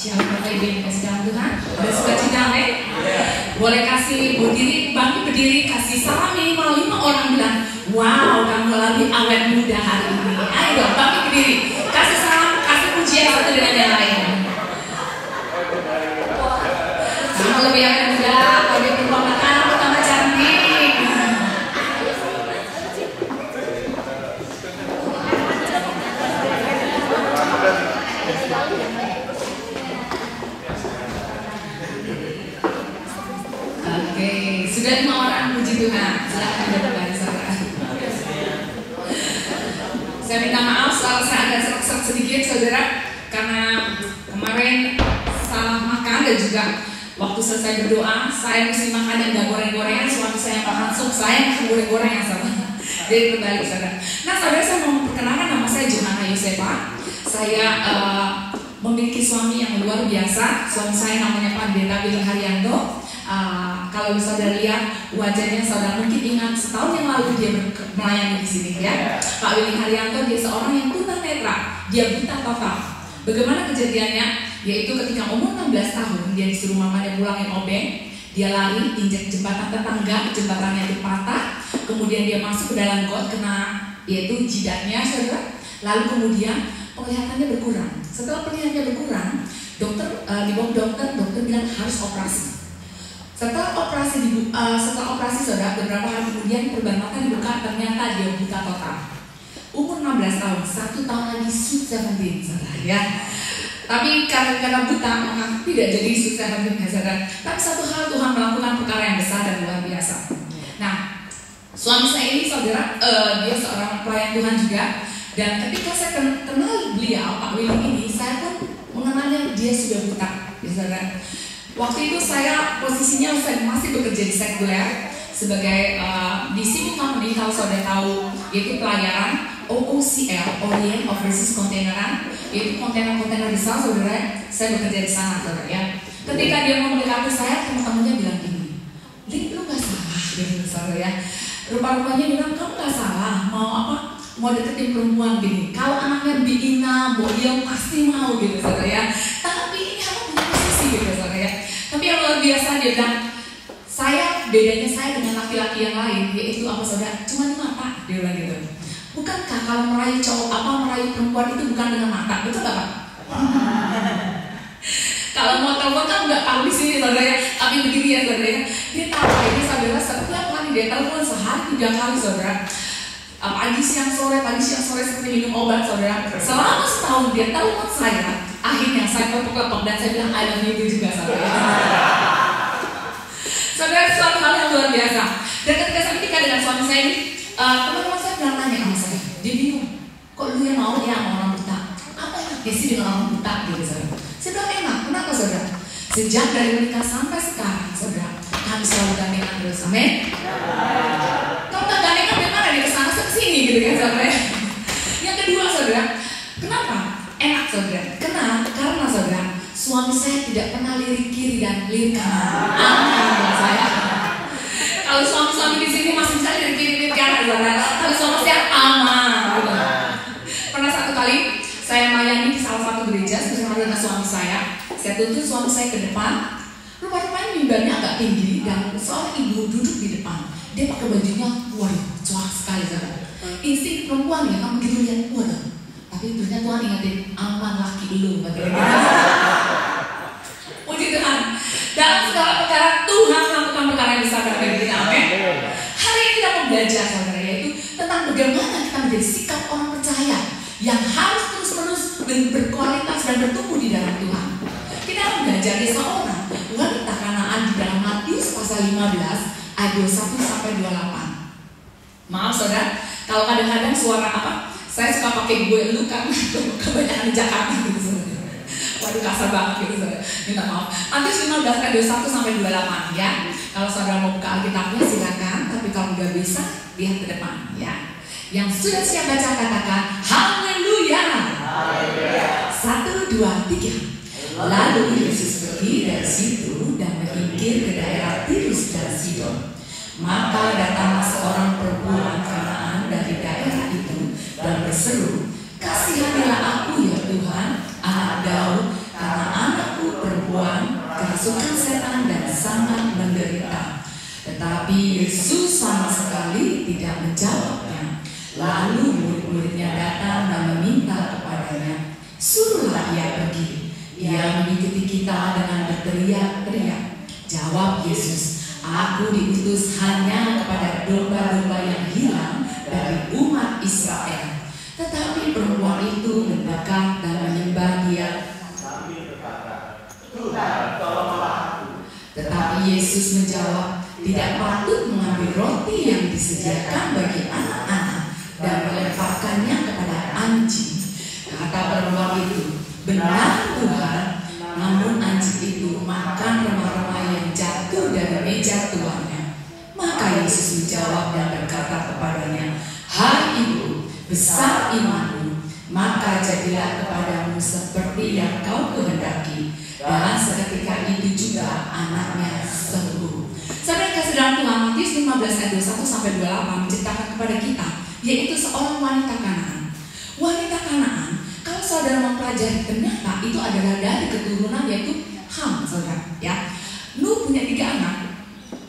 Shalom Bapak Ibu yang kasih dalam Tuhan. Udah suka cita, boleh kasih berdiri, bangkit berdiri, kasih salam minimal 5 orang bilang, wow, kamu lebih awet muda hari ini. Ayo dong, bangkit berdiri, kasih salam, kasih pujian satu dengan yang lain. Kamu lebih awet muda, lebih berpengalaman, tambah cantik. Oke, sudah 5 orang, puji Tuhan. Silakan duduk kembali, saudara. Saya minta maaf soal saya agak serak-serak sedikit, saudara, karena kemarin salah makan dan juga waktu selesai berdoa, saya mesti makan yang gak goreng-gorengan. Suami saya makan sup, saya makan goreng-gorengan, saudara. Jadi berbalik, saudara. Nah, saudara, saya mau memperkenalkan nama saya Johanna Yosefa. Saya memiliki suami yang luar biasa. Suami saya namanya Pendeta Willy Haryanto. Kalau saudara lihat wajahnya, saudara mungkin ingat setahun yang lalu dia melayani di sini, ya. Pak Willy Haryanto, dia seorang yang tunanetra, dia buta total. Bagaimana kejadiannya? Yaitu ketika umur 16 tahun, dia disuruh mamanya pulangin obeng, dia lari, injek jembatan tetangga, jembatannya itu patah, kemudian dia masuk ke dalam got, kena yaitu jidatnya, saudara. Lalu kemudian penglihatannya berkurang. Setelah penglihatannya berkurang, dibawa dokter bilang harus operasi. Setelah operasi saudara, beberapa hari kemudian perban mata dibuka, ternyata dia buta total. Umur 16 tahun, 1 tahun lagi sweet 17, saudara, ya. Tapi karena buta, maka tidak jadi sweet 17, ya, saudara. Tapi satu hal, Tuhan melakukan perkara yang besar dan luar biasa. Nah, suami saya ini, saudara, dia seorang pelayan Tuhan juga. Dan ketika saya kenal beliau, Pak Willy ini, saya pun mengenalnya dia sudah buta, ya, saudara. Waktu itu saya posisinya saya masih bekerja di sekuler sebagai di Shipping Company, kalau saudara tahu, yaitu pelayaran OOCL, Orient Overseas Containeran, yaitu kontainer-kontainer besar, saudara. Saya bekerja di sana, saudara, ya. Ketika dia mau mendekati saya, teman-temannya bilang gini, Lin, lu gak salah, gitu, saudara, ya. Rupa-rupanya bilang, kamu gak salah, mau deketin perempuan gini. Kalau anaknya Biina, Boyong pasti mau, gitu, saudara, ya. Tapi ini apa punya posisi, gitu, saudara, ya. Tapi yang luar biasa, dia bilang, bedanya saya dengan laki-laki yang lain, yaitu apa, saudara? Cuma di mata, dia bilang gitu. Bukankah kalau meraih meraih perempuan itu bukan dengan mata, betul gak, Pak? Kalau mau telepon kan nggak tahu di sini, saudara, ya. Tapi begini, ya, saudara, ya. Dia tahu ini, saudara, setiap kali dia telepon sehari 3 kali, saudara. Pagi siang sore seperti minum obat, saudara. Selama setahun dia telepon saya. Akhirnya saya klepok-klepok dan saya bilang I love you juga, saudara. Saudara, suatu hal yang luar biasa. Dan ketika saya menikah dengan suami saya ini, teman-teman saya bilang tanya sama saya, dia bingung, kok lu yang mau ya sama orang buta? Apa enaknya sih dengan orang buta, gitu, saudara? Saya bilang enak, kenapa, saudara? Sejak dari menikah sampai sekarang, saudara, kami selalu gandengan terus, amin. Kalau nggak gandengan, bagaimana dia kesana kesini, gitu kan, saudara? Yang kedua, saudara, kenapa? Enak, saudara. Karena saudara, suami saya tidak pernah lirik kiri dan lirik kanan. Amin, saya. Kalau suami-suami di sini masih bisa lirik kiri lirik kanan, saudara. Kalau suami saya aman. Gitu. Pernah satu kali saya melayani di salah satu gereja bersama dengan suami saya. Saya tuntut suami saya ke depan. Rupa-rupanya mimbarnya agak tinggi dan seorang ibu duduk di depan. Dia pakai bajunya, waduh, cuak sekali, saudara. Insting perempuan ya, kamu gitu lihat, waduh. Tapi ternyata Tuhan ingatin, aman laki lu, puji Tuhan. Dalam segala perkara Tuhan melakukan perkara yang besar dalam hidup kita, amin. Hari ini kita mau belajar, saudara, yaitu tentang bagaimana kita menjadi sikap orang percaya yang harus terus-menerus berkualitas dan bertumbuh di dalam Tuhan. Kita akan belajar seorang wanita Kanaan di dalam Matius pasal 15 ayat 21 sampai 28. Maaf, saudara, kalau kadang-kadang suara apa? Saya suka pakai gue lu karena kebanyakan di Jakarta, gitu, saudara. Waduh, kasar banget, gitu, saudara. Minta maaf. Matius 15 ayat 21 sampai 28, ya. Kalau saudara mau buka Alkitabnya silakan, tapi kalau udah bisa lihat ke depan, ya. Yang sudah siap baca katakan haleluya. 1, 2, 3. Lalu Yesus pergi dari situ dan menyingkir ke daerah Tirus dan Sidon. Maka datanglah seorang perempuan Kanaan dari daerah itu dan berseru, kasihanilah aku ya Tuhan, anak Daud, karena anakku sangat menderita. Tetapi Yesus sama sekali tidak menjawabnya. Lalu murid-muridnya datang dan meminta kepadanya, "Suruhlah ia pergi. Ia mengikuti kita dengan berteriak-teriak." Jawab Yesus, "Aku diutus hanya kepada domba-domba yang hilang dari umat Israel." Tetapi perempuan itu mendekat dan menyembah Dia sambil berkata, "Tuhan, tolonglah aku." Tetapi Yesus menjawab, "Tidak patut mengambil roti yang disediakan bagi anak-anak dan melemparkannya kepada anjing." Kata perempuan itu, "Benar Tuhan." Namun anjing itu makan remah-remah yang jatuh dari meja tuannya. Maka Yesus menjawab dan berkata kepadanya, "Hai ibu, besar imanmu, maka jadilah kepadamu seperti yang kau kehendaki." Dan seketika itu juga anaknya sembuh. Saudara kasih dalam Tuhan, Matius 15 ayat 21 sampai 28 menceritakan kepada kita, yaitu seorang wanita Kanaan. Wanita Kanaan, kalau saudara mempelajari, ternyata itu adalah dari keturunan yaitu Ham, saudara. Ya, Nuh punya 3 anak,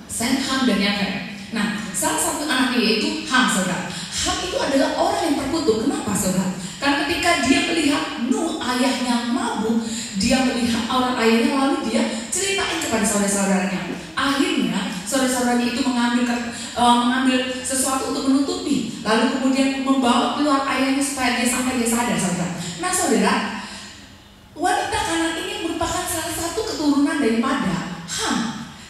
Sem, Ham, dan Yafet. Nah, salah satu anaknya yaitu Ham, saudara. Ham itu adalah orang yang terkutuk. Kenapa, saudara? Karena ketika dia melihat Nuh ayahnya mabuk, dia melihat orang ayahnya, lalu dia ceritain kepada saudara-saudaranya. Akhirnya saudara-saudaranya itu mengambil sesuatu untuk menutupi, lalu kemudian membawa keluar ayahnya supaya dia sampai dia sadar, saudara. Nah, saudara, wanita Kanaan ini merupakan salah satu keturunan daripada Ham,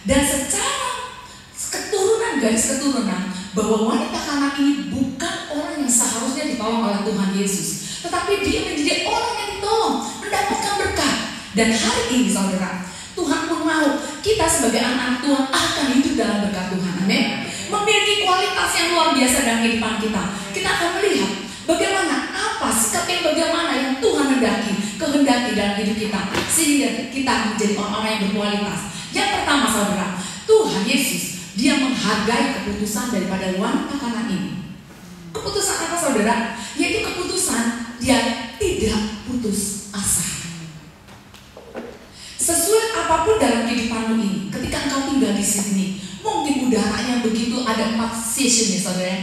dan secara keturunan, garis keturunan, bahwa wanita Kanaan ini bukan orang yang seharusnya ditolong oleh Tuhan Yesus, tetapi dia menjadi orang yang ditolong, mendapatkan berkat. Dan hari ini, saudara, Tuhan pun mau kita sebagai anak-anak Tuhan akan hidup dalam berkat Tuhan. Amin. Memiliki kualitas yang luar biasa dalam kehidupan kita. Kita akan melihat bagaimana, apa sikap yang bagaimana yang Tuhan kehendaki dalam hidup kita, sehingga kita menjadi orang-orang yang berkualitas. Yang pertama, saudara, Tuhan Yesus, Dia menghargai keputusan daripada wanita Kanaan ini. Keputusan apa, saudara? Yaitu keputusan dia tidak putus asa. Sesulit apapun dalam kehidupanmu ini, ketika engkau tinggal di sini, mungkin udaranya begitu, ada 4 season ya, saudara.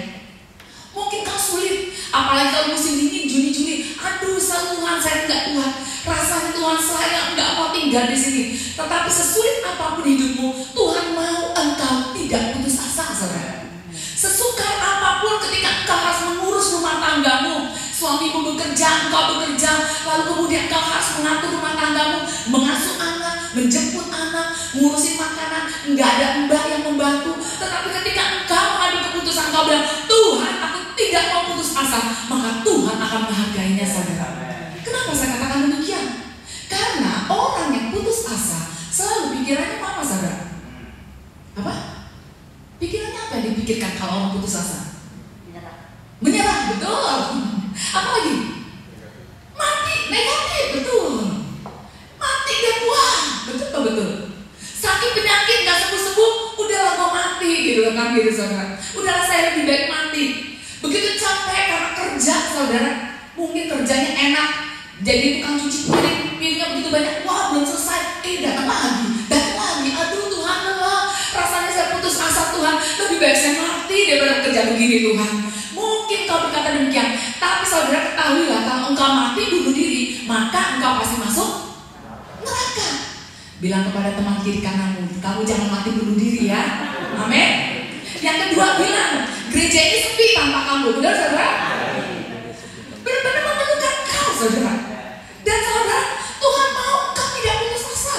Mungkin kau sulit, apalagi kalau musim dingin, Juni-Juli. Aduh, Tuhan, saya nggak kuat. Rasanya Tuhan, saya nggak mau tinggal di sini. Tetapi sesulit apapun hidupmu, Tuhan mau engkau tidak putus asa, saudara. Sesukar apapun ketika engkau harus mengurus rumah tanggamu, suamimu bekerja, engkau bekerja, lalu kemudian engkau harus mengatur rumah tanggamu, mengasuh anak, menjemput anak, ngurusin makanan, nggak ada mbak yang membantu. Tetapi ketika engkau mengambil keputusan, engkau bilang, "Tuhan, aku tidak mau putus asa," maka Tuhan akan menghargainya, saudara. Kenapa saya katakan demikian? Karena orang yang putus asa selalu pikirannya apa, saudara? Apa? Pikirannya apa yang dipikirkan kalau orang putus asa? Menyerah, betul. Apa lagi? Mati, negatif, betul. Mati dan buang, betul. Sakit penyakit nggak sembuh-sembuh, udahlah mau mati, gitu kan, gitu, saudara. Udahlah, saya lebih baik mati. Begitu capek karena kerja, saudara. Mungkin kerjanya enak, jadi tukang cuci piringnya begitu banyak. Wah, belum selesai, datang lagi. Aduh Tuhan, lelah. Rasanya saya putus asa, Tuhan. Lebih baik saya mati daripada kerja begini, Tuhan. Mungkin kau berkata demikian, tapi saudara ketahuilah, kalau engkau mati bunuh diri, maka engkau pasti masuk neraka. Bilang kepada teman kiri kananmu, kamu jangan mati bunuh diri ya. Amin. Yang kedua, bilang, gereja ini sepi tanpa kamu. Benar, saudara? Benar-benar memerlukan kau, saudara. Dan saudara, Tuhan mau kau tidak putus asa.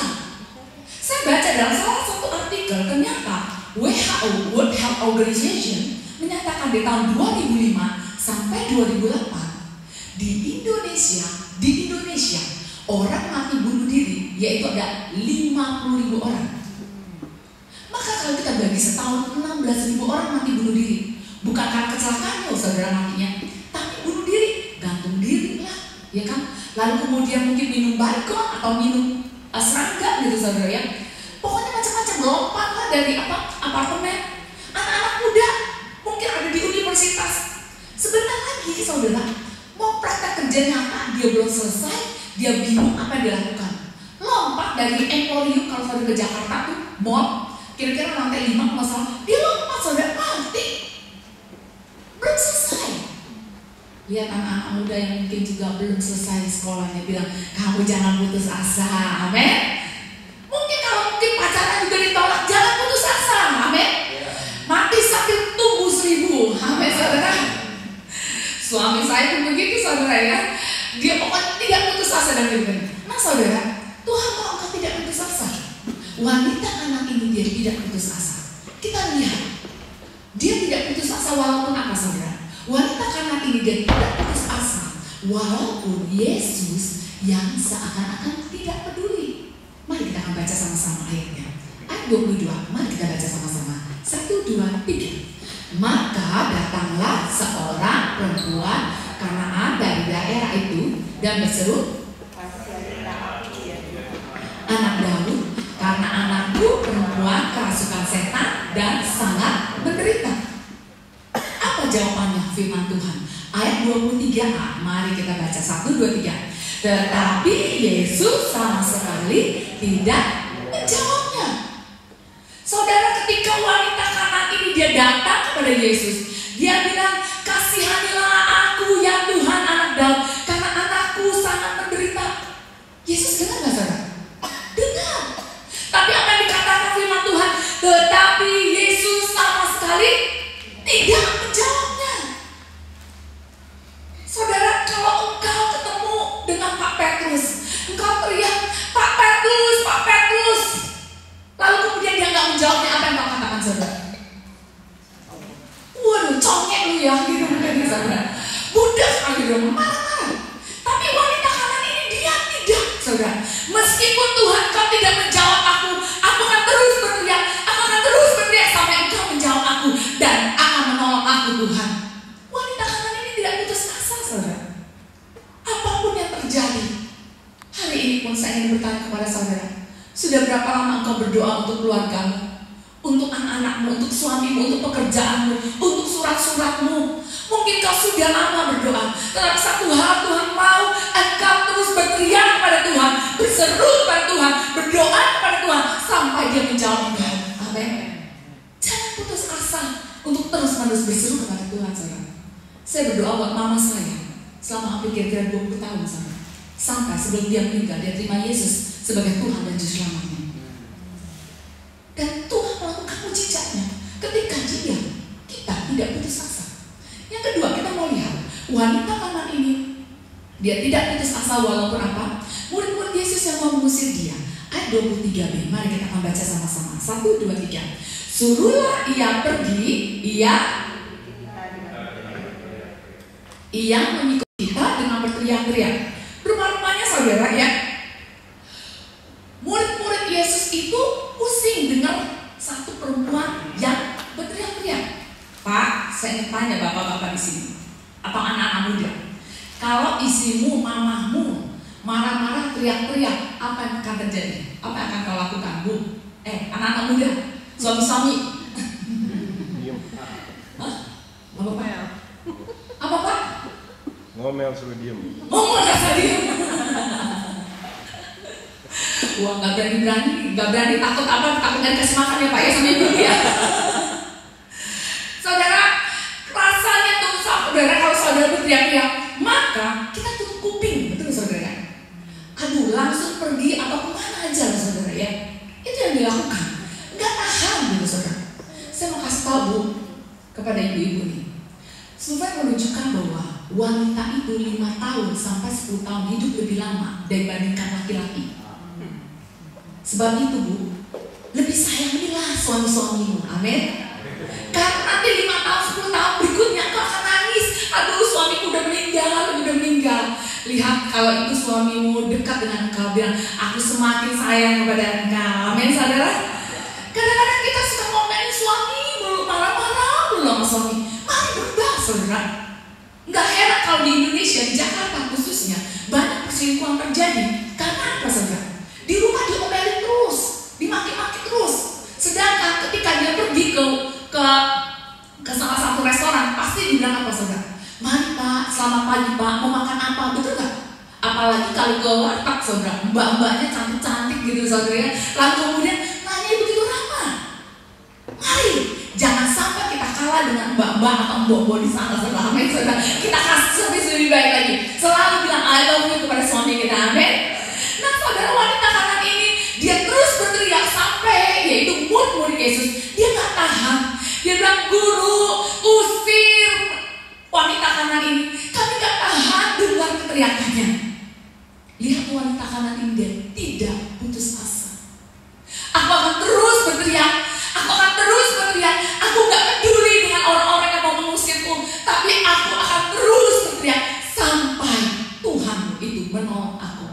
Saya baca dalam salah satu artikel, ternyata WHO, World Health Organization, menyatakan di tahun 2005 sampai 2008 di Indonesia orang mati bunuh diri yaitu ada 50.000 orang. Maka kalau kita bagi setahun 16.000 orang mati bunuh diri, bukan karena kecelakaan loh, saudara, matinya, tapi bunuh diri, gantung diri lah, ya kan? Lalu kemudian mungkin minum Baygon atau minum serangga gitu, saudara, ya. Pokoknya macam-macam, lompat lah dari apartemen. Anak-anak muda mungkin ada di universitas, sebentar lagi, saudara, mau praktek kerja nyata, dia belum selesai, dia bingung apa yang dilakukan. Lompat dari Emporium, kalau saudara ke Jakarta tuh mall, kira-kira lantai 5 masalah, dia lompat saudara, mati. Belum selesai. Lihat anak-anak muda yang mungkin juga belum selesai sekolahnya, bilang, kamu jangan putus asa, amin. Mungkin kalau pacaran juga ditolak, jangan putus asa, amin. Mati sakit tumbuh 1000, amin saudara. Suami saya pun begitu saudara ya. Dia pokoknya tidak putus asa dan dia. Nah saudara, Tuhan mau engkau tidak putus asa. Wanita anak ini dia tidak putus asa. Kita lihat, dia tidak putus asa walaupun apa saudara. Wanita anak ini dia tidak putus asa walaupun Yesus yang seakan-akan tidak peduli. Mari kita akan baca sama-sama ayatnya. Ayat 22, mari kita baca sama-sama. 1, 2, 3. Maka datanglah seorang perempuan Kanaan dari daerah itu dan berseru, anak Daud, karena anakku perempuan kerasukan setan dan sangat menderita. Apa jawabannya firman Tuhan? Ayat 23a, mari kita baca 1, 2, 3. Tetapi Yesus sama sekali tidak menjawabnya. Saudara, ketika wanita Kanaan ini dia datang kepada Yesus, dia bilang, kasihanilah aku ya Tuhan anak Daud, karena anakku sangat menderita. Yesus dengar gak saudara? Dengar. Tapi apa yang dikatakan firman Tuhan? Tetapi Yesus sama sekali tidak menjawabnya. Saudara, kalau engkau ketemu dengan Pak Petrus, engkau teriak, Pak Petrus, Pak Petrus. Lalu kemudian dia nggak menjawabnya, apa yang kau katakan saudara? Waduh, congek lu ya, gitu mungkin saudara. Budak sekali dong, marah-marah. Tapi wanita Kanaan ini dia tidak, saudara. Meskipun Tuhan kau tidak menjawab aku akan terus berteriak, aku akan terus berteriak sampai engkau menjawab aku dan akan menolong aku Tuhan. Wanita Kanaan ini tidak putus asa, saudara. Apapun yang terjadi, hari ini pun saya ingin bertanya kepada saudara. Sudah berapa lama engkau berdoa untuk keluargamu, untuk anak-anakmu, untuk suamimu, untuk pekerjaanmu, untuk surat-suratmu? Mungkin kau sudah lama berdoa, tetapi satu hal Tuhan mau engkau terus berteriak kepada Tuhan, berseru kepada Tuhan, berdoa kepada Tuhan sampai Dia menjawab engkau. Amin. Jangan putus asa untuk terus-menerus berseru kepada Tuhan, saudara. Saya berdoa buat mama saya selama hampir kira-kira 20 tahun, saudara. Sampai sebelum dia meninggal, dia terima Yesus sebagai Tuhan dan Juru Selamatnya. Dan Tuhan melakukan mujizatnya ketika kita tidak putus asa. Yang kedua, kita mau lihat wanita Kanaan ini, dia tidak putus asa walaupun apa? Murid-murid Yesus yang mau mengusir dia. Ayat 23b, mari kita akan baca sama-sama. 1, 2, 3. Suruhlah ia pergi, ia mengikuti kita dengan berteriak-teriak. Rumah-rumahnya saudara ya, murid-murid Yesus itu pusing dengar satu perempuan yang berteriak-teriak. Pak, saya ingin tanya bapak-bapak di sini atau anak-anak muda, kalau istrimu, mamahmu marah-marah, teriak-teriak, apa yang akan terjadi? Apa yang akan kau lakukan, Bu? Anak-anak muda, suami-suami. Apa Pak? Apa Pak? Ngomel suruh diem. Ngomel suruh diem. Wah, nggak berani, takut apa? Takut nggak dikasih makan ya Pak ya sama ibu ya. Saudara, rasanya tuh saudara kalau saudara berteriak-teriak, maka kita tutup kuping, betul saudara? Aduh, langsung pergi atau kemana aja lah saudara ya. Itu yang dilakukan, nggak tahan gitu saudara. Saya mau kasih tahu kepada ibu-ibu nih, supaya menunjukkan bahwa wanita itu 5 tahun sampai 10 tahun hidup lebih lama dibandingkan laki-laki. Sebab itu Bu, lebih sayangilah suami-suamimu, amin. Karena nanti 5 tahun, 10 tahun berikutnya kau akan nangis. Aduh, suamiku udah meninggal. Lihat kalau itu suamimu dekat dengan engkau, bilang, aku semakin sayang kepada engkau, amin saudara. Kadang-kadang kita suka ngomelin suami mulu, marah-marah dulu sama suami. Mari berubah saudara. Nggak heran kalau di Indonesia, di Jakarta khususnya, banyak perselingkuhan terjadi. Karena apa saudara? Di rumah diomelin terus, dimaki-maki terus. Sedangkan ketika dia pergi ke salah satu restoran, pasti dibilang apa saudara? Mari Pak, selamat pagi Pak, mau makan apa? Betul nggak? Apalagi kalau ke warteg saudara, mbak-mbaknya cantik-cantik gitu saudara ya. Lalu kemudian nanya begitu ramai. salah dengan mbak-mbak atau mbok-mbok di sana, saudara. Amin, saudara. Kita kasih service lebih baik lagi. Selalu bilang I love you kepada suami kita. Amin. Nah, saudara, wanita kanan ini dia terus berteriak sampai yaitu murid-murid Yesus. Dia nggak tahan. Dia bilang, guru, usir wanita kanan ini. Kami nggak tahan dengar teriakannya. Lihat wanita kanan ini, dia tidak putus asa. Aku akan terus berteriak. Aku akan terus berteriak. Aku gak peduli dengan orang-orang yang mau mengusirku, tapi aku akan terus berteriak sampai Tuhan itu menolong aku.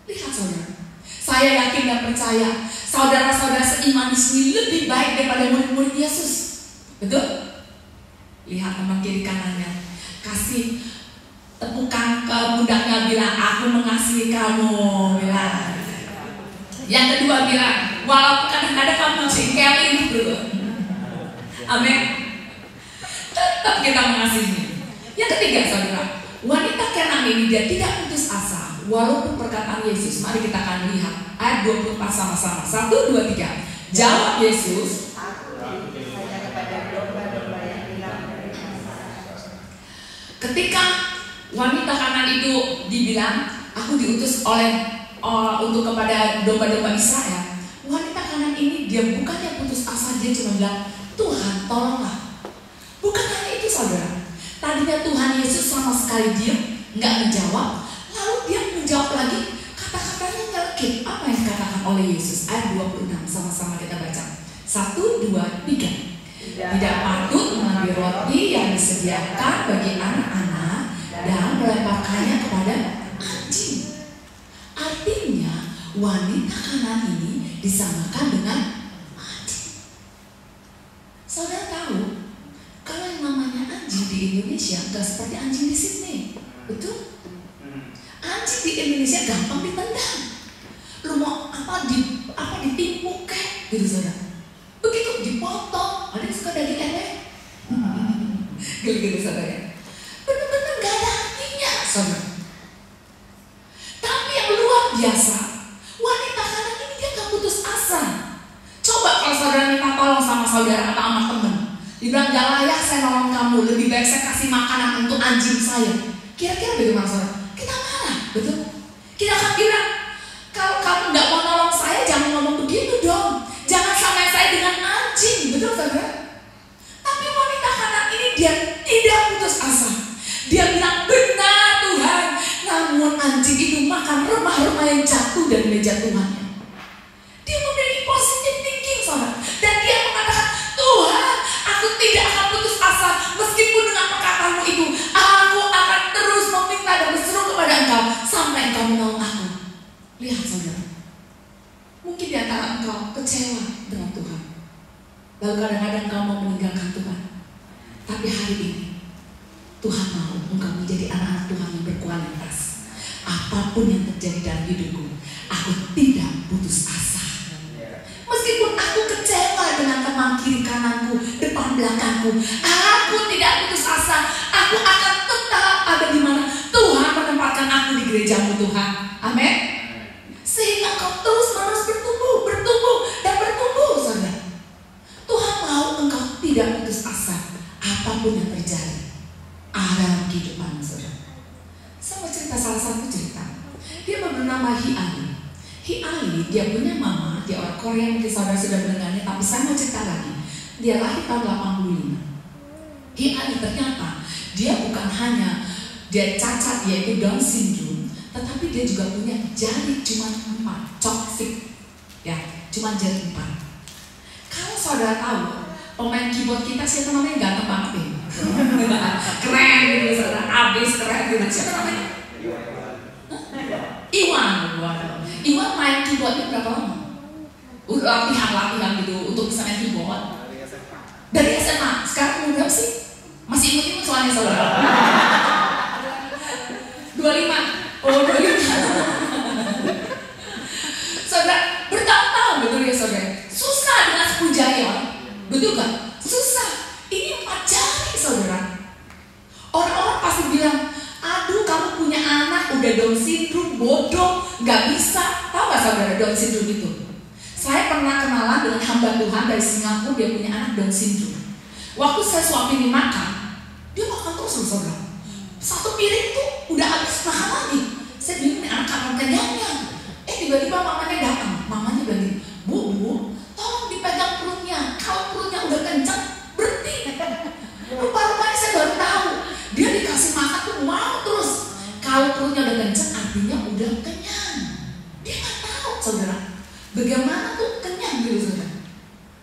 Lihat saudara, saya yakin dan percaya saudara-saudara seiman di sini lebih baik daripada murid-murid Yesus. Betul? Lihat teman kiri kanannya, kasih tepukan ke pundaknya, bilang aku mengasihi kamu. Bilang. Yang kedua bilang, walaupun kadang-kadang kamu jengkelin dulu, amin, tetap kita mengasihi. Yang ketiga saudara, wanita Kenan ini dia tidak putus asa walaupun perkataan Yesus. Mari kita akan lihat ayat 24 sama-sama. 1, 2, 3. Jawab Yesus, ketika wanita Kanan itu dibilang, aku diutus untuk kepada domba-domba Israel. Wanita Kanan ini dia bukannya putus asa, dia cuma bilang, Tuhan tolonglah. Bukan hanya itu saudara. Tadinya Tuhan Yesus sama sekali diam, nggak menjawab. Lalu dia menjawab lagi, kata-katanya ngelekit. Apa yang dikatakan oleh Yesus? Ayat 26, sama-sama kita baca. 1, 2, 3. Tidak patut mengambil roti yang disediakan bagi anak-anak dan melemparkannya kepada anjing. Artinya wanita Kanan ini disamakan dengan anjing. Saudara tahu, kalau yang namanya anjing di Indonesia gak seperti anjing di Sydney, betul? Anjing di Indonesia gampang ditendang. Lu mau ditimpuk kek, gitu saudara. Begitu dipotong, ada yang suka daging lele. Geli-geli saudara. Benar-benar gak ada artinya saudara. Tapi yang luar biasa, wanita Kanan ini dia gak putus asa. Coba kalau saudara minta tolong sama saudara atau sama temen, dibilang gak layak saya nolong kamu, lebih baik saya kasih makanan untuk anjing saya. Kira-kira bagaimana saudara? Kita marah, betul? Kita akan bilang, kalau kamu gak mau nolong saya, jangan ngomong begitu dong. Jangan samain saya dengan anjing, betul saudara? Tapi wanita Kanan ini dia tidak putus asa. Dia bilang, benar Tuhan. Namun anjing itu makan remah-remah yang jatuh dari meja Tuhannya. Dia memiliki positive thinking saudara. Dan dia mengatakan, Tuhan, aku tidak akan putus asa. Meskipun dengan perkataanmu itu, aku akan terus meminta dan berseru kepada Engkau sampai Engkau menolong aku. Lihat saudara, mungkin di antara engkau kecewa dengan Tuhan, lalu kadang-kadang engkau mau meninggalkan Tuhan. Tapi hari ini Tuhan mau engkau menjadi anak-anak Tuhan yang berkualitas. Apapun yang terjadi dalam hidupku, aku tidak putus asa. Meskipun aku kecewa dengan teman kiri kananku, depan belakangku, aku tidak putus asa. Aku akan tetap ada di mana Tuhan menempatkan aku di gerejamu Tuhan. Amin. Sehingga kau terus-menerus bertumbuh dan bertumbuh saudara. Tuhan mau engkau tidak putus asa apapun yang terjadi dalam kehidupanmu saudara. Saya mau cerita salah satu cerita. Dia bernama Hi-Ali. Hi-Ali dia punya mama, dia orang Korea, mungkin saudara sudah mendengarnya, tapi saya mau cerita lagi. Dia lahir tahun 85. Hi-Ali ternyata dia bukan hanya dia cacat, yaitu Down syndrome, tetapi dia juga punya jari cuma 4, chopstick, ya, cuma jari 4. Kalau saudara tahu, pemain keyboard kita siapa namanya? Ganteng banget ya. Keren gitu saudara, abis keren gitu. Siapa namanya? Iwan. Iwan main keyboardnya berapa lama? Latihan gitu untuk bisa main keyboard. Dari SMA. Sekarang umur berapa sih? Masih imut soalnya saudara. 25. Oh 25. Saudara, bertahun-tahun betul ya saudara. Susah dengan 10 jari ya. Betul kan? Susah. Ini 4 jari saudara. Orang-orang pasti bilang, aduh kamu punya anak udah Down syndrome, bodoh, gak bisa. Tahu gak saudara Down syndrome itu? Saya pernah kenalan dengan hamba Tuhan dari Singapura, dia punya anak Down syndrome. Waktu saya suapin dia makan, dia makan terus loh saudara. Satu piring tuh udah habis makan lagi. Saya bingung nih anak kapan kenyangnya. Tiba-tiba mamanya datang. Mamanya bilang gini, Bu, tolong dipegang perutnya. Kalau perutnya udah kencang, berhenti. Rupa-rupanya saya baru tahu. Dia dikasih makan tuh mau terus. Kalau perutnya udah kencang, artinya udah kenyang. Dia nggak tahu saudara. Bagaimana tuh kenyang gitu saudara.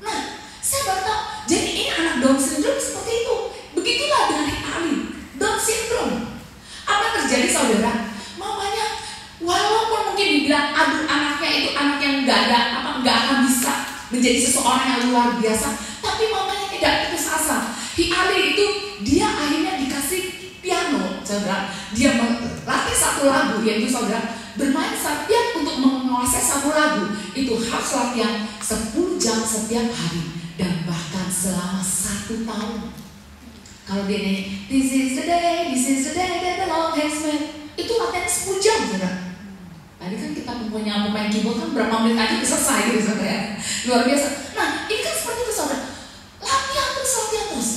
Nah, saya baru tahu. Jadi ini anak Down syndrome seperti itu. Begitulah dengan Hitali. Down syndrome. Apa yang terjadi saudara? Mamanya walaupun mungkin dibilang aduh anaknya itu anak yang nggak akan bisa menjadi seseorang yang luar biasa, tapi mamanya tidak putus asa. Hitali itu dia akhirnya dikasih piano saudara. Dia melatih satu lagu, yaitu saudara bermain piano untuk menguasai satu lagu. Itu harus latihan 10 jam setiap hari dan bahkan selama 1 tahun. Kalau dia nyanyi this is the day that the Lord has made, itu latihan 10 jam saudara. Tadi kan kita punya pemain keyboard kan berapa menit aja bisa selesai gitu saudara ya. Luar biasa. Nah ini kan seperti itu saudara. Latihan terus.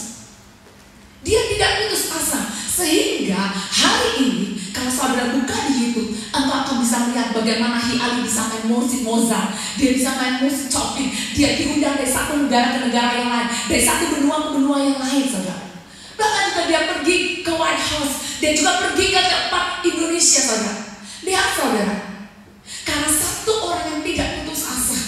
Dia tidak putus asa. Sehingga hari ini kalau saudara buka di YouTube, engkau akan bisa melihat bagaimana Hitali bisa main musik Mozart. Dia bisa main musik Chopin. Dia diundang dari satu negara ke negara yang lain, dari satu benua ke benua yang lain saudara. Bahkan juga dia pergi ke White House. Dia juga pergi ke tempat Indonesia saudara. Lihat saudara, karena satu orang yang tidak putus asa,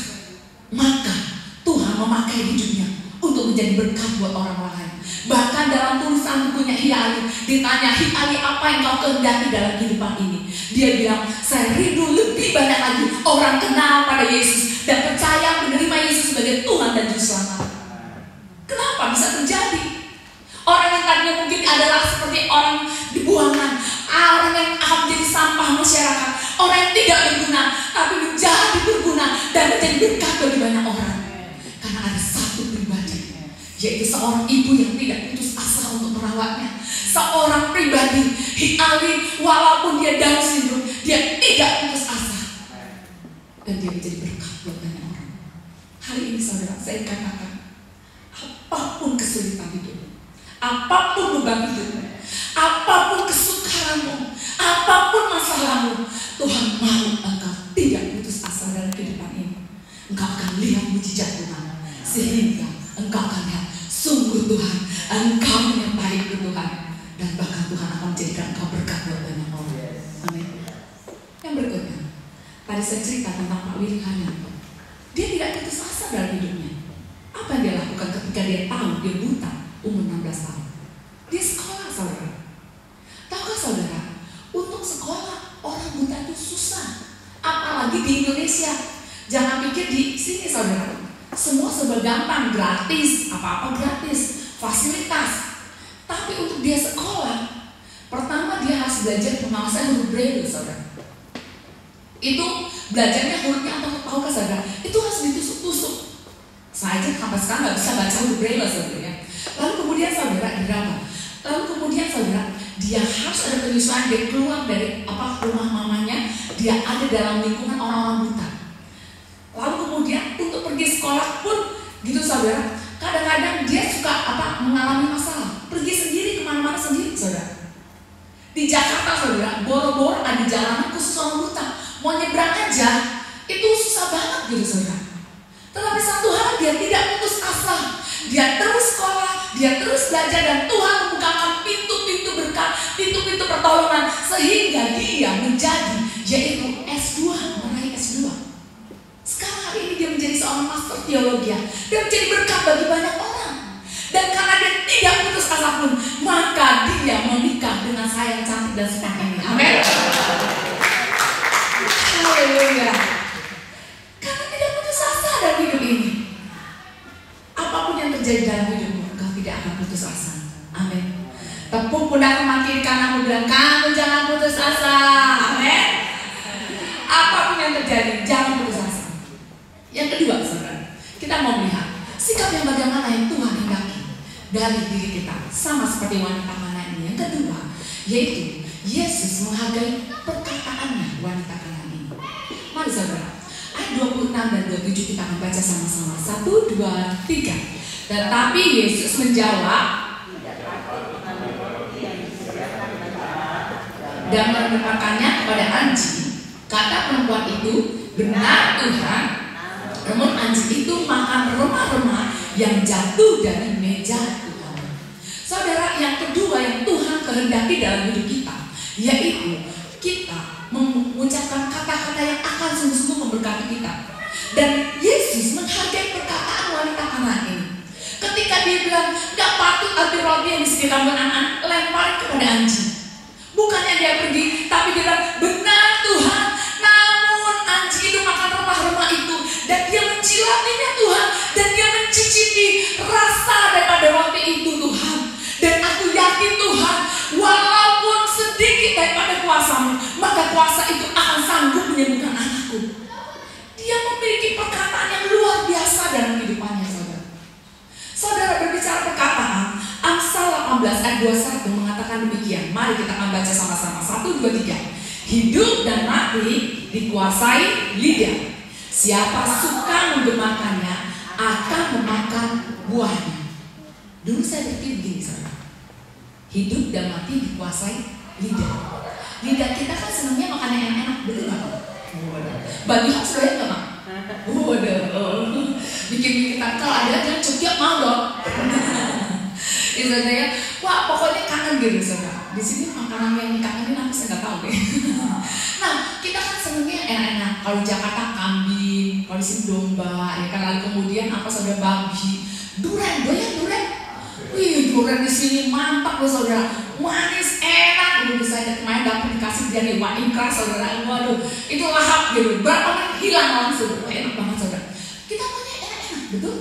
maka Tuhan memakai hidupnya untuk menjadi berkat buat orang lain. Bahkan dalam tulisan bukunya Hitali ditanya, Hitali apa yang kau kehendaki dalam kehidupan ini? Dia bilang, saya rindu lebih banyak lagi orang kenal pada Yesus dan percaya menerima Yesus sebagai Tuhan dan Juru Selamat. Kenapa bisa terjadi? Orang yang tadinya mungkin adalah seperti orang dibuangan, orang yang akan menjadi sampah masyarakat, orang yang tidak berguna, tapi menjadi berguna dan menjadi berkat bagi banyak orang. Karena ada satu pribadi, yaitu seorang ibu yang tidak putus asa untuk merawatnya. Seorang pribadi, Hitali, walaupun dia Down syndrome, dia tidak putus asa. Dan dia menjadi berkat buat banyak orang. Hari ini saudara, saya katakan, apapun kesulitan hidup, apapun beban hidup, apapun kesukaranmu, apapun masalahmu, Tuhan mau engkau tidak putus asa dalam kehidupan ini. Engkau akan lihat mujizat Tuhan, sehingga engkau akan lihat sungguh Tuhan, engkau menyertai Tuhan, dan bahkan Tuhan akan menjadikan engkau berkat buat banyak orang. Amin. Yang berikutnya, tadi saya cerita tentang Pak Willy Haryanto. Dia tidak putus asa dalam hidupnya. Apa yang dia lakukan ketika dia tahu dia buta umur 16 tahun? Dia sekolah saudara. Tahukah saudara, untuk sekolah orang buta itu susah. Apalagi di Indonesia. Jangan pikir di sini saudara, semua serba gampang, gratis, apa-apa gratis, fasilitas. Tapi untuk dia sekolah, pertama dia harus belajar pengawasan huruf braille saudara. Itu belajarnya hurufnya apa tahukah saudara? Itu harus ditusuk-tusuk. Saya aja sampai sekarang nggak bisa baca huruf braille saudara. Lalu kemudian saudara drama. Lalu kemudian saudara, dia harus ada penyesuaian. Dia keluar dari rumah mamanya, dia ada dalam lingkungan orang-orang buta. Lalu kemudian untuk pergi sekolah pun gitu saudara, kadang-kadang dia suka mengalami masalah. Pergi sendiri kemana-mana sendiri saudara. Di Jakarta saudara, boro-boro ada jalanan khusus orang buta. Mau nyebrang aja itu susah banget gitu saudara. Tetapi satu hal, dia tidak putus asa. Dia terus sekolah, dia terus belajar, dan Tuhan membukakan pintu-pintu berkat, pintu-pintu pertolongan, sehingga dia menjadi yaitu S2, meraih S2. Sekarang hari ini dia menjadi seorang master teologi. Dia menjadi berkat bagi banyak orang. Dan karena dia tidak putus asa pun, maka dia menikah dengan saya yang cantik dan sekarang ini. Amin. Haleluya. Karena tidak putus asa dalam hidup ini. Apapun yang terjadi dalam hidupmu, engkau tidak akan putus asa. Amin. Tepuk pundak teman kiri kananmu, bilang, kamu jangan putus asa. Amin. Apapun yang terjadi, jangan putus asa. Yang kedua saudara, kita mau melihat sikap yang bagaimana yang Tuhan hendaki dari diri kita, sama seperti wanita Kana ini. Yang kedua, yaitu Yesus menghargai perkataannya wanita Kana ini. Mari saudara, ayat 26 dan 27 kita akan baca sama-sama. 1, 2, 3. Tetapi Yesus menjawab dan merupakannya kepada anjing. Kata perempuan itu, benar Tuhan, namun anjing itu makan remah-remah yang jatuh dari meja Tuhan. Saudara, yang kedua yang Tuhan kehendaki dalam hidup kita, yaitu kita mengucapkan kata-kata yang akan sungguh-sungguh memberkati kita. Dan Yesus menghargai perkataan wanita Kanaan ini. Ketika dia bilang, gak patut ambil roti yang disediakan anak-anak, lempar kepada anjing. Bukannya dia pergi, tapi dia bilang, benar Tuhan, namun anjing itu makan remah-remah itu, dan dia mencilatinya Tuhan, dan dia mencicipi rasa daripada roti itu Tuhan. Dan aku yakin Tuhan, walaupun sedikit daripada kuasa-Mu, maka kuasa itu akan sanggup menyembuhkan anakku. Dia memiliki perkataan yang luar biasa dalam kehidupannya, saudara. Saudara, berbicara perkataan, Amsal 18 ayat 21 mengatakan demikian. Mari kita akan baca sama-sama. 1, 2, 3. Hidup dan mati dikuasai lidah. Siapa suka menggemarkannya akan memakan buahnya. Dulu saya berpikir begini, saudara. Hidup dan mati dikuasai lidah. Lidah kita kan senangnya makan yang enak, betul nggak? Bagi hak sudah nggak, Mak? Bikin kita kalau ada yang cukup mau dong. Istilahnya, wah pokoknya kangen gitu, saudara. Di sini makanan yang dikangenin aku saya nggak tahu deh. Nah, kita kan senangnya enak-enak. Kalau di Jakarta kambing, kalau di sini domba, ya kan. Lalu kemudian apa, saudara, babi, durian, doyan durian. Wih, durian di sini mantap loh, saudara. Manis, enak. Udah saya kemarin dapat dikasih dari wine keras, saudara. Waduh, itu lahap gitu. Berapa menit hilang langsung. Enak banget, saudara. Kita maunya enak-enak, betul?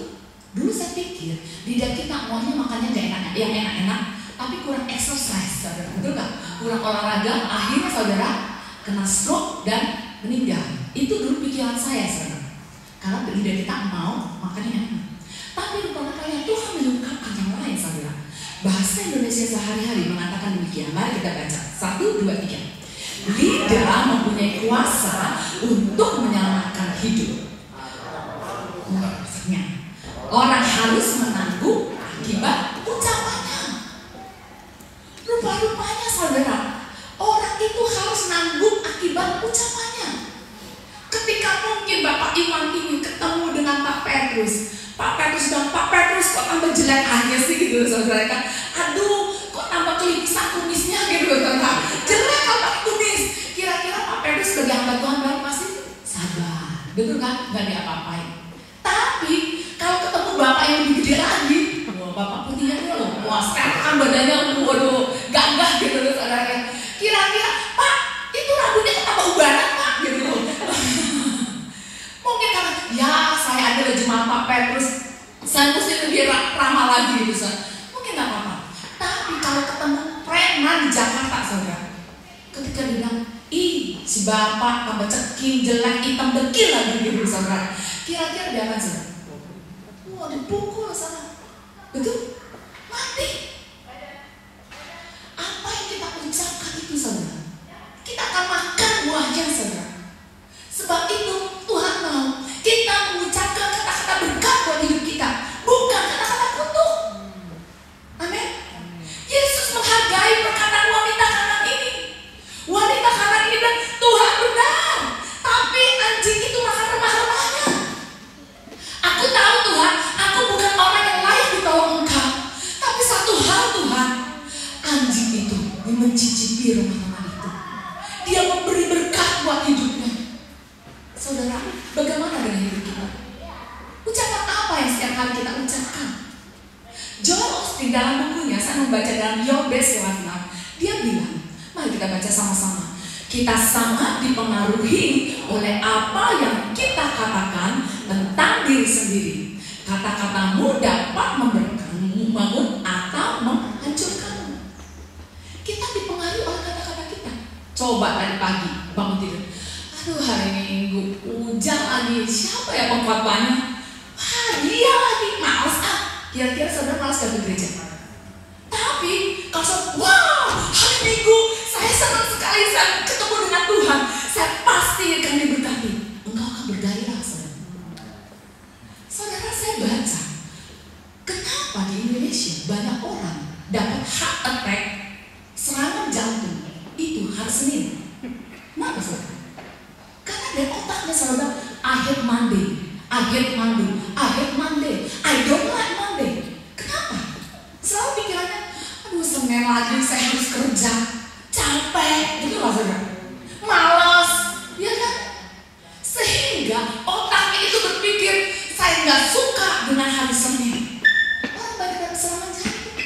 Dulu saya pikir lidah kita maunya makannya gak enak, yang enak-enak, tapi kurang exercise, saudara. Betul gak? Kurang olahraga, akhirnya saudara kena stroke dan meninggal. Itu dulu pikiran saya, saudara. Karena lidah kita mau makannya enak. Tapi rupanya Tuhan mengungkapkan yang lain, saudara. Bahasa Indonesia sehari-hari mengatakan demikian. Mari kita baca. 1, 2, 3. Lidah mempunyai kuasa untuk menyelamatkan hidup. Maksudnya, orang harus menanggung akibat ucapannya. Rupa-rupanya, saudara, orang itu harus nanggung akibat ucapannya. Ketika mungkin Bapak Iwan ini ketemu dengan Pak Petrus, Pak Petrus bilang, Pak Petrus kok tambah jelek aja sih gitu, saudara kan? Aduh, kok tambah kelipisan kumisnya gitu, saudara. Jelek kalau kumis. Kira-kira Pak Petrus sebagai hamba Tuhan baru pasti sabar, betul kan? Gak diapa-apain. Tapi kalau ketemu Bapak yang lebih gede lagi, wah, Bapak putihnya loh, wah sekarang badannya, waduh, gagah gitu loh, saudara. Kira-kira, Pak, itu rambutnya tambah ubanan, Pak, gitu loh. Mungkin karena, ya saya adalah jemaat Pak Petrus, saya mesti lebih ramah lagi gitu, saudara. Mungkin gak apa-apa. Tapi kalau ketemu preman di Jakarta, saudara, ketika dia bilang, ih, si Bapak tambah ceking, jelek, hitam, dekil lagi gitu, saudara. Kira-kira dia akan saudara, wah dipukul sana, betul? Mati. Apa yang kita ucapkan itu, saudara, kita akan makan buahnya, saudara. Sebab itu Tuhan mau kita mengucapkan kata-kata berkat buat hidup kita, bukan kata-kata kutuk. Amin. Yesus menghargai perkataan wanita Kanaan ini. Wanita Kanaan ini bilang, Tuhan benar, tapi anjing itu makan remah-remahnya. Aku tahu Tuhan, aku bukan orang yang layak ditolong Engkau. Tapi satu hal Tuhan, anjing itu mencicipi remah-remah itu. Dia memberi berkat buat hidupnya. Saudara, bagaimana dengan hidup kita? Ucapan apa yang setiap hari kita ucapkan? Joel Osteen dalam bukunya, saya membaca dalam Your Best Life Now, dia bilang, mari kita baca sama-sama. Kita sangat dipengaruhi oleh apa yang kita katakan tentang diri sendiri. Kata-katamu dapat membangun atau menghancurkanmu. Kita dipengaruhi oleh kata-kata kita. Coba tadi pagi bangun tidur, aduh hari ini minggu hujan lagi, siapa ya pengkhotbahnya? Dia lagi, males ah. Kira-kira saudara malas gak ke gereja? Tapi kalau wow, hari minggu saya senang sekali saya ketemu dengan Tuhan, saya pasti akan diberkati. Engkau akan bergairah, saudara. Saudara, saya baca I hate Monday, I hate Monday, I don't like Monday. Kenapa? Selalu pikirannya, aduh Senin lagi saya harus kerja, capek, gitu lah saudara. Malas, ya kan? Sehingga otaknya itu berpikir, saya nggak suka dengan hari Senin. Orang banyak yang serangan jantung.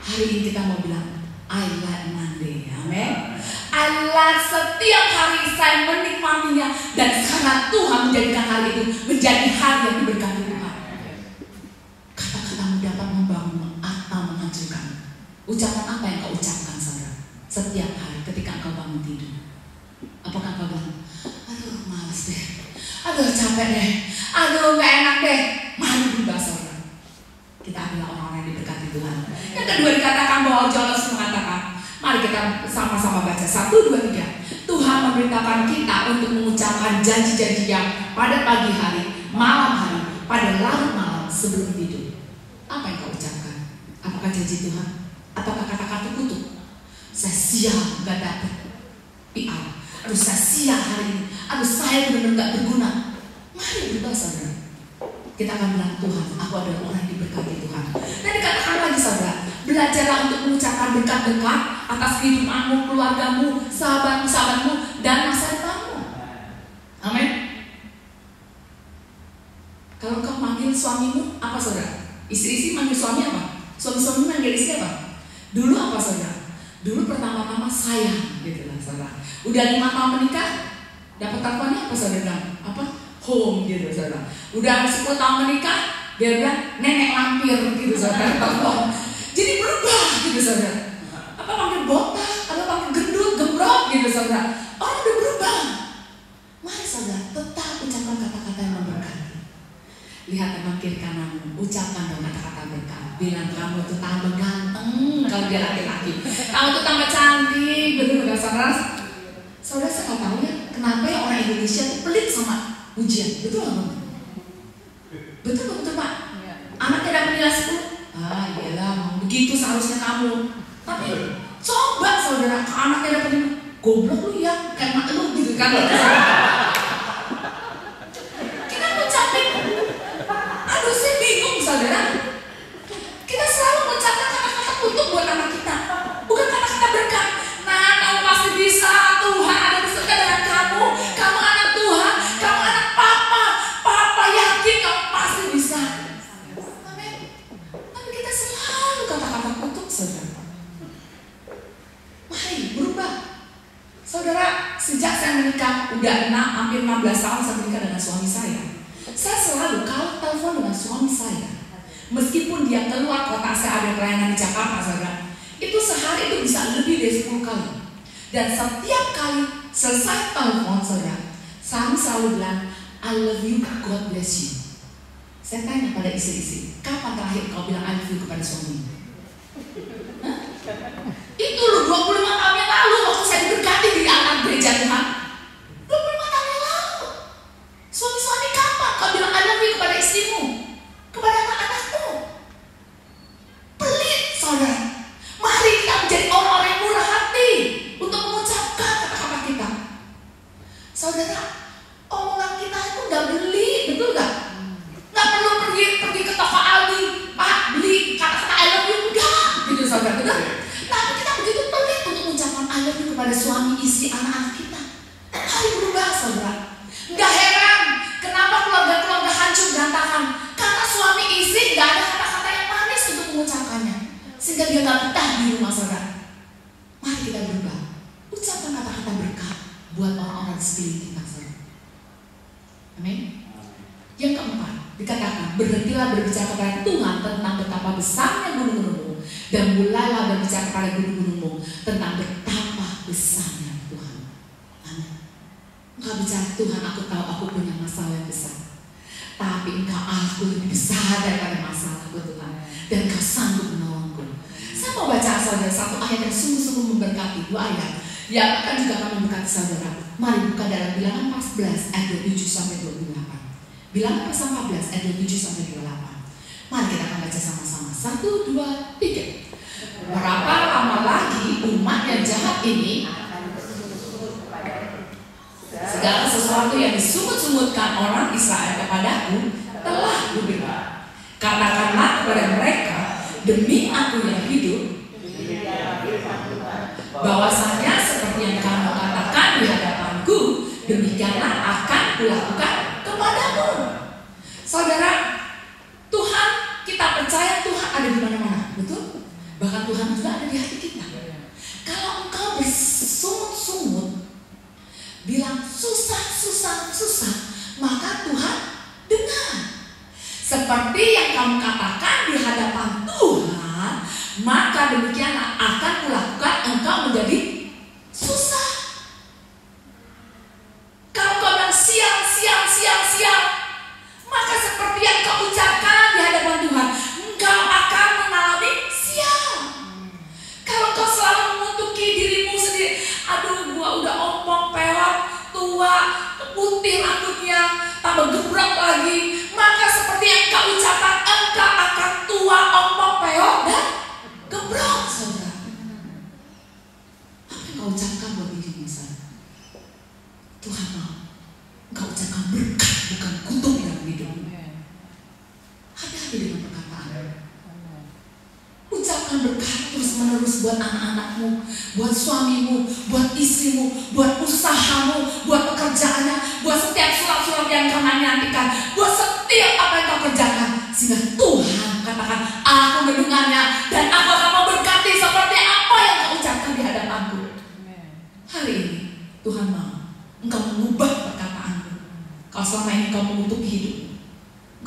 Hari ini kita mau bilang, I like Monday, amen. I like setiap hari saya menikmatinya, dan karena Tuhan menjadikan hari itu menjadi hari yang diberkati Tuhan. Kata-katamu dapat membangun atau menghancurkan. Ucapan apa yang kau ucapkan saudara setiap hari ketika kau bangun tidur? Apakah kau bilang, aduh malas deh, aduh capek deh, aduh gak enak deh? Mari berubah saudara. Kita adalah orang-orang yang diberkati Tuhan. Yang kedua dikatakan bahwa Jonas mengatakan, mari kita sama-sama baca 1, 2, 3. Tuhan memberitakan kita untuk mengucapkan janji-janji yang pada pagi hari, malam hari, pada larut malam sebelum tidur. Apa yang kau ucapkan? Apakah janji Tuhan? Ataukah kata-kata kutuk? Saya sial gak dapet PR. Aduh saya sial hari ini. Aduh saya benar-benar gak berguna. Mari berubah saudara. Kita akan bilang, Tuhan, aku adalah orang yang diberkati Tuhan. Dan dikatakan lagi saudara, belajarlah untuk mengucapkan berkat-berkat atas kehidupanmu, keluargamu, sahabat-sahabatmu, dan masa depanmu. Amin. Kalau kau manggil suamimu, apa saudara? Istri-istri manggil suami apa? Suami-suami manggil istri apa? Dulu apa saudara? Dulu pertama-tama sayang, gitu lah saudara. Udah 5 tahun menikah, dapat teleponnya apa saudara? Apa? Home gitu saudara. Udah 10 tahun menikah, dia bilang nenek lampir gitu saudara. Jadi berubah gitu saudara. Apa panggil botak, apa panggil gendut, gembrot gitu saudara. Orang udah berubah. Mari saudara, tetap ucapkan kata-kata yang memberkati. Lihat teman kiri kananmu, ucapkan dong kata-kata berkat. Bilang kamu tuh tambah ganteng kalau dia laki-laki. Kamu tuh tambah cantik, betul nggak saudara? Saudara saya nggak tahu ya, kenapa ya orang Indonesia tuh pelit sama ujian, betul nggak? Betul Pak? Anaknya dapat nilai 10. Ah iyalah, begitu seharusnya kamu. Tapi coba saudara, anaknya dapat 5, goblok lu ya, kayak mak lu gitu kan? Kita ngucapin, aduh saya bingung saudara. Kita selalu mengucapkan kata-kata kutuk buat anak kita, bukan kata-kata berkat. Nah, kamu pasti bisa, Tuhan ada beserta dengan kamu. Kamu anak Tuhan, kamu anak Papa. Papa yakin kamu pasti bisa. Amin. Tapi kita selalu kata-kata kutuk, saudara. Mari berubah. Saudara, sejak saya menikah, udah hampir 16 tahun saya menikah dengan suami saya. Saya selalu kalau telepon dengan suami saya, meskipun dia keluar kota, saya ada pelayanan di Jakarta, saudara, itu sehari itu bisa lebih dari 10 kali. Dan setiap kali selesai telepon, saudara, saya selalu bilang, I love you, God bless you. Saya tanya pada istri-istri, kapan terakhir kau bilang I love you kepada suami? Itu loh 25 tahun yang lalu waktu saya diberkati di anak gereja Tuhan. 25 tahun yang lalu. Suami-suami kapan kau bilang I love you kepada istrimu? Kepada anak-anakmu? Pelit saudara. Mari kita menjadi orang-orang yang murah hati untuk mengucapkan kata-kata kita. Saudara, omongan kita itu gak beli, betul gak? Gak perlu pergi ke toko Aldi, Pak beli kata-kata I love you, enggak gitu saudara, betul? Tapi kita begitu pelit untuk mengucapkan I love you kepada suami, istri, anak-anak kita. Mari berubah saudara. Gak heran kenapa keluarga-keluarga hancur berantakan, karena suami istri gak ada kata-kata yang manis untuk mengucapkannya, sehingga dia gak betah di rumah saudara. Mari kita berubah. Ucapkan kata-kata berkat buat orang-orang di sekeliling kita saudara. Amin. Yang keempat, dikatakan berhentilah berbicara kepada Tuhan tentang betapa besarnya gunung-gunungmu, dan mulailah berbicara kepada gunung-gunungmu tentang betapa besarnya Tuhan. Amin. Engkau bicara, Tuhan aku tahu aku punya masalah yang besar, tapi Engkau aku lebih besar daripada masalahku Tuhan, dan Engkau sanggup menolongku. Saya mau baca saudara satu ayat yang sungguh-sungguh memberkati, 2 ayat yang akan juga akan memberkati saudara. Mari buka dalam Bilangan 14 ayat 27-28. Bilangan pasal 14 ayat 27-28. Mari kita akan baca sama-sama. 1, 2, 3. Berapa lama lagi umat yang jahat ini? segala sesuatu yang disungut-sungutkan orang Israel kepadaku telah kuberikan. Katakanlah kepada mereka, demi aku yang hidup, bahwasanya seperti yang kamu katakan di hadapanku, demikianlah akan kulakukan kepadamu. Saudara, Tuhan, kita percaya Tuhan ada di mana-mana, betul? Bahkan Tuhan juga ada di hati kita. Kalau engkau bersungut-sungut, bilang susah, maka Tuhan dengar. Seperti yang kamu katakan di hadapan Tuhan, maka demikianlah akan kulakukan engkau menjadi susah. Kalau kau bilang sial, maka seperti yang kau ucapkan di hadapan Tuhan, engkau akan mengalami sial. Kalau kau selalu mengutuki dirimu sendiri, aduh gua udah ompong, peot, tua, putih rambutnya, tambah gebrek lagi, maka seperti yang kau ucapkan, engkau akan tua, ompong, peot, dan gebrek, saudara. Apa yang kau ucapkan buat dirimu, saudara? Tuhan mau engkau ucapkan berkat, bukan kutuk dalam hidupmu. Hati-hati dengan perkataan. Ucapkan berkat terus-menerus buat anak-anakmu, buat suamimu, buat istrimu, buat usahamu, buat pekerjaannya, buat setiap surat-surat yang kau nantikan, buat setiap apa yang kau kerjakan. Sehingga Tuhan katakan, aku mendengarnya dan aku akan memberkati seperti apa yang kau ucapkan di hadapanku. Hari ini Tuhan mau engkau mengubah perkataanmu. Kalau selama ini kau mengutuk hidup,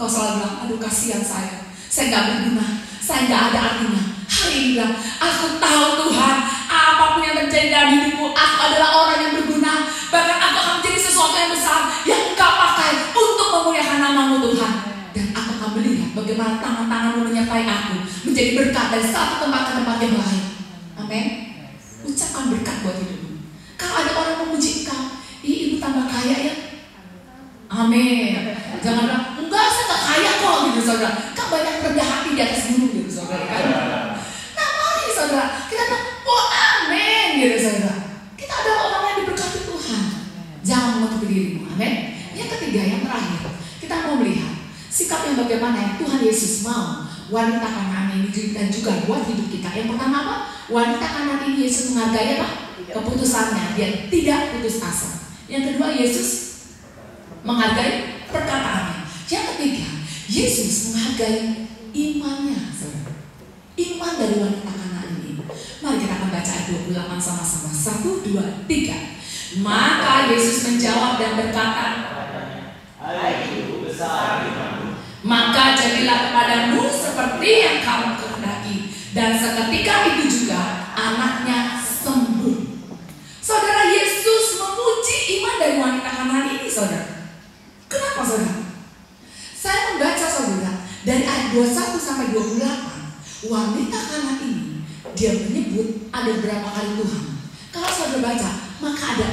kau selalu bilang, aduh kasihan saya gak berguna, saya gak ada artinya. Hari ini bilang, aku tahu Tuhan, apapun yang terjadi dalam hidupku, aku adalah orang yang berguna. Bahkan aku akan menjadi sesuatu yang besar yang engkau pakai untuk memuliakan nama-Mu Tuhan. Dan aku akan melihat bagaimana tangan-tangan-Mu menyertai aku menjadi berkat dari satu tempat ke tempat yang lain. Amin. Ucapkan berkat buat hidupmu. Kalau ada orang memuji engkau, ibu tambah kaya ya. Amin. Jangan bilang, enggak saya gak kaya kok gitu saudara. Kan banyak rendah hati di atas gunung gitu saudara kan. Nah mari saudara, kita bilang, oh amin gitu saudara. Kita adalah orang yang diberkati Tuhan. Jangan menutupi dirimu, amin. Yang ketiga, yang terakhir, kita mau melihat sikap yang bagaimana yang Tuhan Yesus mau wanita Kanaan ini dan juga buat hidup kita. Yang pertama apa? Wanita Kanaan ini Yesus menghargai apa? Keputusannya, dia tidak putus asa. Yang kedua, Yesus menghargai perkataannya. Yang ketiga, Yesus menghargai imannya, saudara. Iman dari wanita Kanaan ini. Mari kita akan baca ayat 28 sama-sama. 1, 2, 3. Maka Yesus menjawab dan berkata, hai ibu besar imanmu, maka jadilah kepadamu seperti yang kamu kehendaki. Dan seketika itu juga anaknya sembuh. Saudara, Yesus memuji iman dari wanita Kanaan ini, saudara. Kenapa saudara? Saya membaca saudara dari ayat 21 sampai 28. Wanita Kanaan ini dia menyebut ada berapa kali Tuhan. Kalau saudara baca, maka ada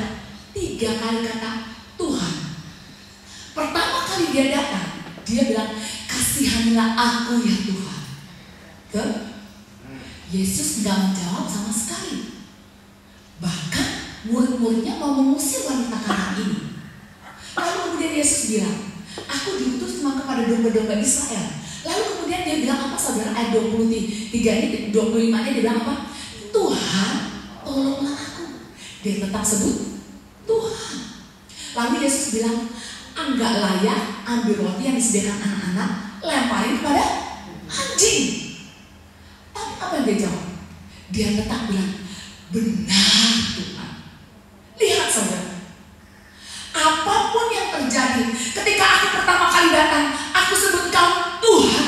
3 kali kata Tuhan. Pertama kali dia datang, dia bilang, kasihanilah aku ya Tuhan. Yesus tidak menjawab sama sekali. Bahkan murid-muridnya mau mengusir wanita Kanaan ini. Lalu kemudian Yesus bilang, aku diutus cuma kepada domba-domba Israel. Lalu kemudian dia bilang apa saudara? Ayat 23 ini, 25-nya dia bilang apa? Tuhan, tolonglah aku. Dia tetap sebut Tuhan. Lalu Yesus bilang, enggak layak ambil roti yang disediakan anak-anak, lemparin kepada anjing. Tapi apa yang dia jawab? Dia tetap bilang, benar Tuhan. Lihat saudara, apapun yang terjadi, ketika aku pertama kali datang, aku sebut kau Tuhan.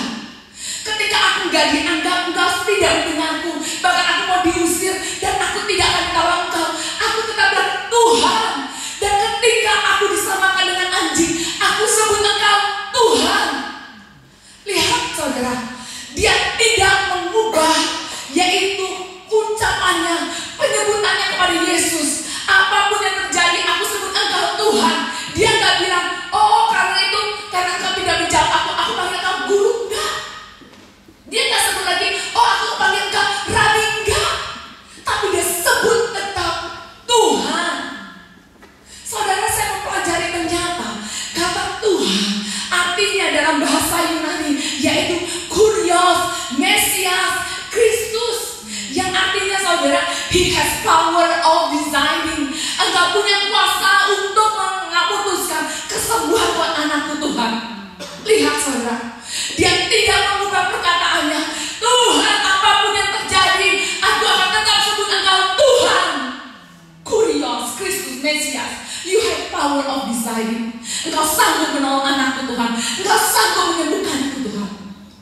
Ketika aku gak dianggap, engkau tidak mendengarku, bahkan aku mau diusir dan aku tidak akan tolong engkau, aku tetap bilang Tuhan. Dan ketika aku disamakan dengan anjing, aku sebut engkau Tuhan. Lihat saudara, dia tidak mengubah, yaitu ucapannya, penyebutannya kepada power of deciding. Engkau punya kuasa untuk memutuskan kesembuhan buat anakku Tuhan. Lihat saudara, dia tidak mengubah perkataannya. Tuhan, apapun yang terjadi, aku akan tetap sebut Engkau Tuhan. Kurios, Kristus, Mesias. You have power of deciding. Engkau sanggup menolong anakku Tuhan. Engkau sanggup menyembuhkanku Tuhan.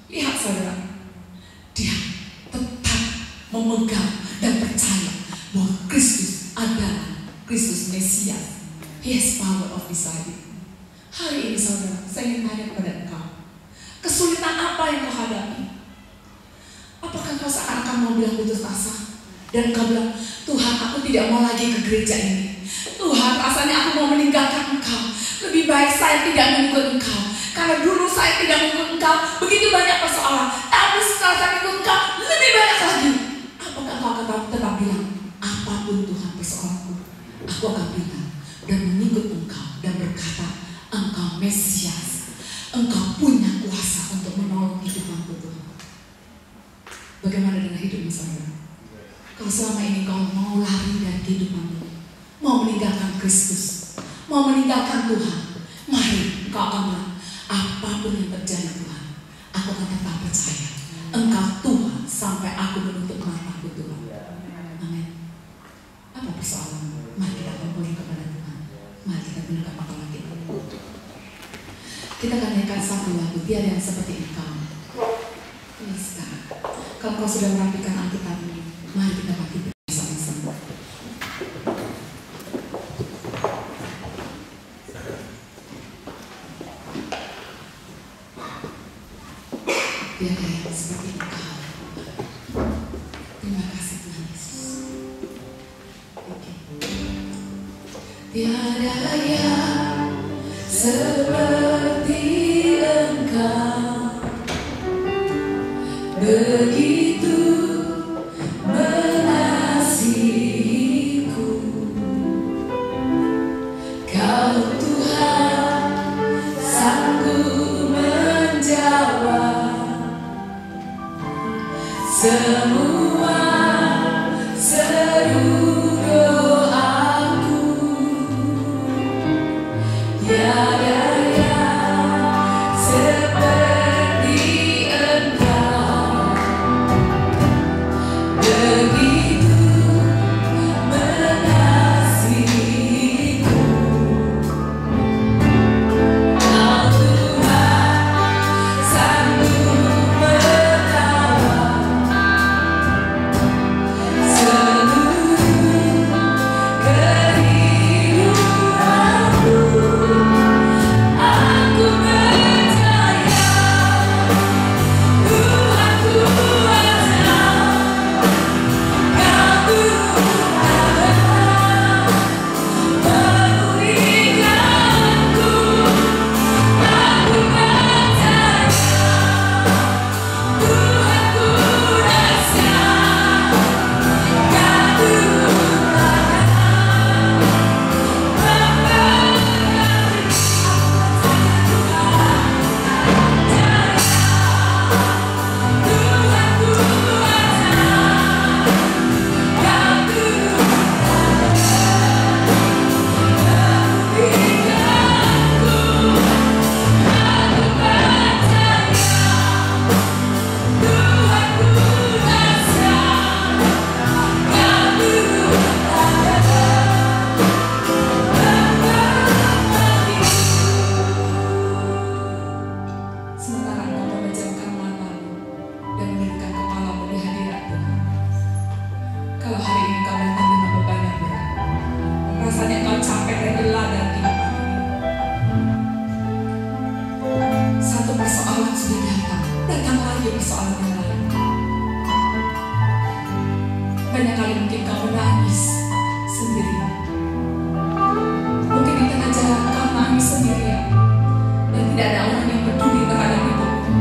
Lihat saudara, dia tetap memegang dan percaya bahwa Kristus adalah Kristus Mesias. He has power of deciding. Hari ini saudara, saya ingin tanya kepada engkau, kesulitan apa yang kau hadapi? Apakah kau seakan-akan mau bilang putus asa? Dan kau bilang, Tuhan, aku tidak mau lagi ke gereja ini. Tuhan, rasanya aku mau meninggalkan Engkau. Lebih baik saya tidak mengikut Engkau. Karena dulu saya tidak mengikut Engkau, begitu banyak persoalan. Tapi setelah saya ikut Engkau, lebih banyak lagi. Apakah engkau akan tetap bilang, apapun Tuhan persoalanku, aku akan bilang dan mengikut Engkau dan berkata, Engkau Mesias. Engkau punya kuasa untuk menolong hidupanku Tuhan. Bagaimana dengan hidupmu saudara? Kalau selama ini kau mau lari dari kehidupanmu, mau meninggalkan Kristus, mau meninggalkan Tuhan, mari kau akan bilang, apapun yang terjadi Tuhan, aku akan tetap percaya Engkau Tuhan sampai aku menutup mataku Tuhan. Amin. Apa persoalanmu? Mari kita berdoa kepada Tuhan. Mari kita gunakan kepala kita. Kita akan nyanyikan satu lagu, Tiada yang seperti Engkau. Yes, kalau kau sudah merapikan Alkitabmu, mari kita bangkit bersama-sama. Tiada yang seperti Engkau. Terima kasih Tuhan Yesus. Tiada yang seperti Engkau, begitu mengasihiku. Kau Tuhan sanggup menjawab semua seru doaku. Tiada yang seperti Engkau, begitu mengasihiku. Kau Tuhan sanggup menjawab seluruh kehidupanku. Aku percaya Tuhanku ada. Kau Tuhan memulihkanku. Aku percaya Tuhanku dahsyat. Kau sementara engkau memejamkan matamu dan menundukkan kepalamu di hadirat Tuhan. Kalau hari ini kau datang dengan beban yang berat, rasanya kau capek dan lelah dalam kehidupan ini. Satu persoalan sudah datang lagi persoalan yang lain. Banyak kali mungkin kau menangis sendirian. Mungkin di tengah jalan kau menangis sendirian dan tidak ada orang yang peduli terhadap hidupmu.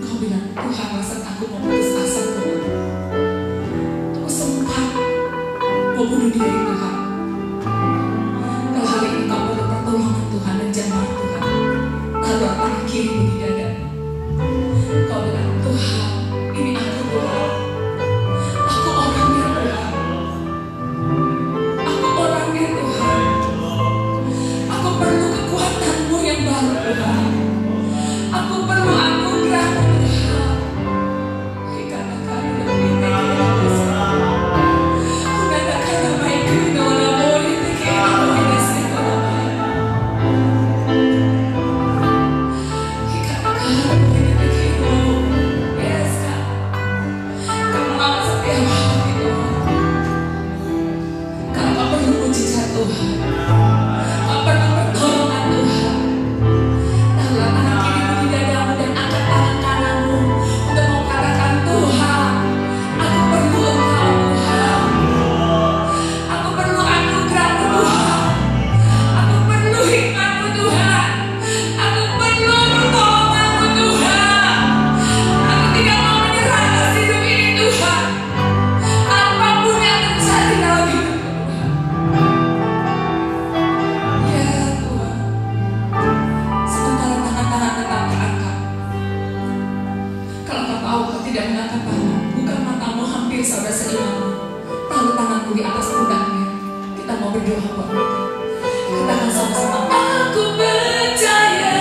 Kau bilang, Tuhan, rasanya aku mau putus asa Tuhan. Aku sempat mau bunuh diri Tuhan. Kalau hari ini kau butuh pertolongan Tuhan dan jamaah Tuhan, taruh tangan kirimu di dada. Kau bilang, Tuhan, Tuhan. Kau perlu pertolongan Tuhan. Taruhlah tangan kirimu di dadamu dan angkat tangan kananmu untuk mengatakan, Tuhan, aku perlu Engkau Tuhan. Aku perlu anugerah-Mu Tuhan. Aku perlu hikmat-Mu Tuhan. Aku perlu pertolongan-Mu Tuhan. Aku tidak mau menyerah atas hidup ini Tuhan. Apapun yang terjadi dalam hidupku Tuhan. Ya Tuhan. Sementara tangan-tangan tetap terangkat. Kalau kau tahu kau tidak mengangkat tangan, buka matamu hampir saudara seimanmu. Taruh tanganmu di atas pundaknya. Kita mau berdoa buat mereka. Katakan sama-sama, aku percaya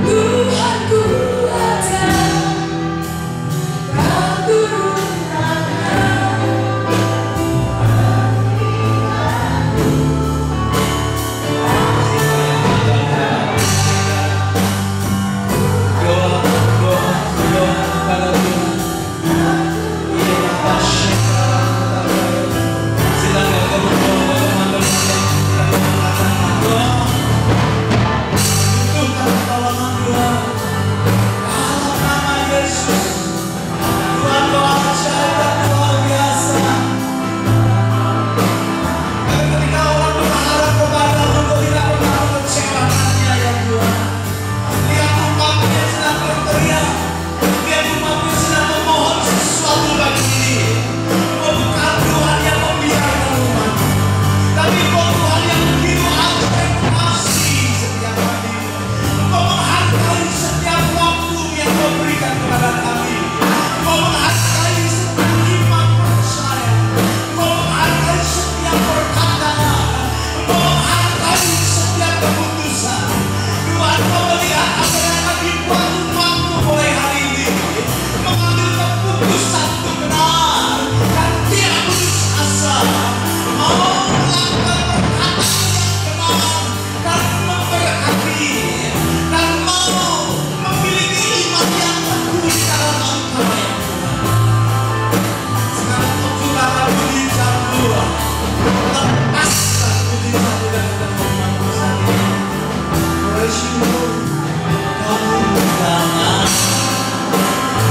Tuhanku ada. Kau turun tangan.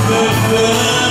Berdoa